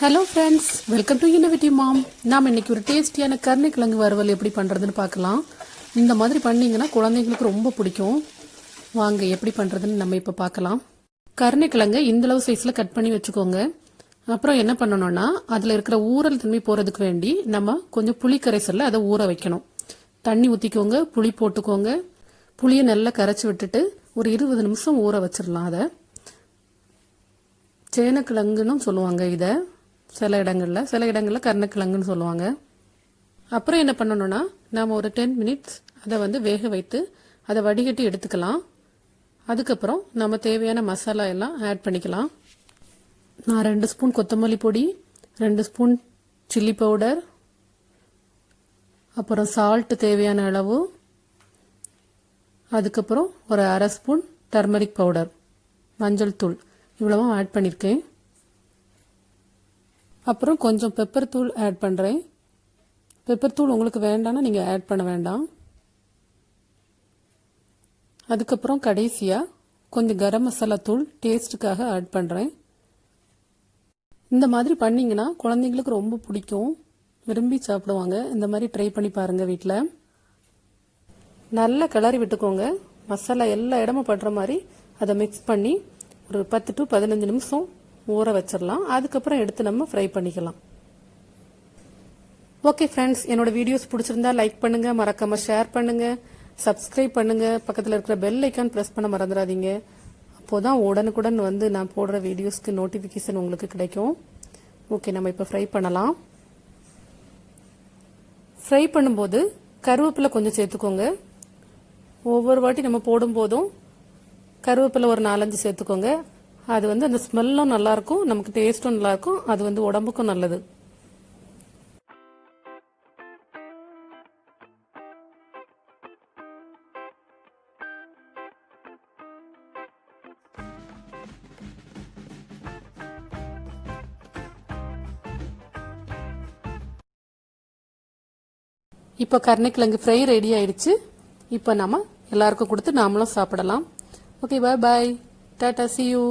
Hello friends, welcome to innovative mom. நாம் இன்னைக்கு ஒரு டேஸ்டியான கருணைக்கிழங்கு வறுவல் எப்படி பண்ணுறதுன்னு பார்க்கலாம். இந்த மாதிரி பண்ணிங்கன்னா குழந்தைங்களுக்கு ரொம்ப பிடிக்கும். வாங்க எப்படி பண்ணுறதுன்னு நம்ம இப்போ பார்க்கலாம். கருணைக்கிழங்கு இந்தளவு சைஸில் கட் பண்ணி வச்சுக்கோங்க. அப்புறம் என்ன பண்ணணும்னா, அதில் இருக்கிற ஊறல் தன்மை போகிறதுக்கு வேண்டி நம்ம கொஞ்சம் புளி கரைசலில் அதை ஊற வைக்கணும். தண்ணி ஊற்றிக்கோங்க, புளி போட்டுக்கோங்க. புளியை நல்லா கரைச்சி விட்டுட்டு ஒரு 20 நிமிஷம் ஊற வச்சிடலாம். அதை சேனக்கிழங்குன்னு சொல்லுவாங்க. இதை சில இடங்களில் கருணைக்கிழங்குன்னு சொல்லுவாங்க. அப்புறம் என்ன பண்ணணும்னா, நாம் ஒரு 10 மினிட்ஸ் அதை வேக வைத்து அதை வடிகட்டி எடுத்துக்கலாம். அதுக்கப்புறம் நம்ம தேவையான மசாலா எல்லாம் ஆட் பண்ணிக்கலாம். நான் 2 ஸ்பூன் கொத்தமல்லி பொடி, 2 ஸ்பூன் சில்லி பவுடர், அப்புறம் சால்ட் தேவையான அளவு, அதுக்கப்புறம் ஒரு 1/2 ஸ்பூன் டர்மரிக் பவுடர், மஞ்சள் தூள், இவ்வளவும் ஆட் பண்ணியிருக்கேன். அப்புறம் கொஞ்சம் பெப்பர் தூள் ஆட் பண்ணுறேன். பெப்பர் தூள் உங்களுக்கு வேண்டாம்னா நீங்கள் ஆட் பண்ண வேண்டாம். அதுக்கப்புறம் கடைசியாக கொஞ்சம் கரம் மசாலா தூள் டேஸ்ட்டுக்காக ஆட் பண்ணுறேன். இந்த மாதிரி பண்ணிங்கன்னா குழந்தைங்களுக்கு ரொம்ப பிடிக்கும், விரும்பி சாப்பிடுவாங்க. இந்த மாதிரி ட்ரை பண்ணி பாருங்கள் வீட்டில். நல்லா கிளறி விட்டுக்கோங்க. மசாலா எல்லா இடமும் படுற மாதிரி அதை மிக்ஸ் பண்ணி ஒரு 10 to 15 நிமிஷம் ஊற வச்சிடலாம். அதுக்கப்புறம் எடுத்து நம்ம ஃப்ரை பண்ணிக்கலாம். ஓகே ஃப்ரெண்ட்ஸ், என்னோட வீடியோஸ் பிடிச்சிருந்தா லைக் பண்ணுங்க, மறக்காம ஷேர் பண்ணுங்க, சப்ஸ்கிரைப் பண்ணுங்க, பக்கத்தில் இருக்கிற பெல் ஐக்கான் பிரஸ் பண்ண மறந்துடாதீங்க. அப்போதான் உடனுக்குடன் நான் போடுற வீடியோஸ்க்கு நோட்டிஃபிகேஷன் உங்களுக்கு கிடைக்கும். ஓகே, நம்ம இப்போ ஃப்ரை பண்ணலாம். ஃப்ரை பண்ணும்போது கருவேப்பிலை கொஞ்சம் சேர்த்துக்கோங்க. ஒவ்வொரு வாட்டி நம்ம போடும்போதும் கருவேப்பிலை ஒரு 4-5 சேர்த்துக்கோங்க. அது அந்த ஸ்மெல்லும் நல்லாயிருக்கும், நமக்கு டேஸ்ட்டும் நல்லாயிருக்கும், அது உடம்புக்கும் நல்லது. இப்போ கருணைக்கிழங்கு ஃப்ரை ரெடி ஆயிடுச்சு. இப்போ நம்ம எல்லாருக்கும் கொடுத்து நாமளும் சாப்பிடலாம். Okay, bye bye, Tata, see you.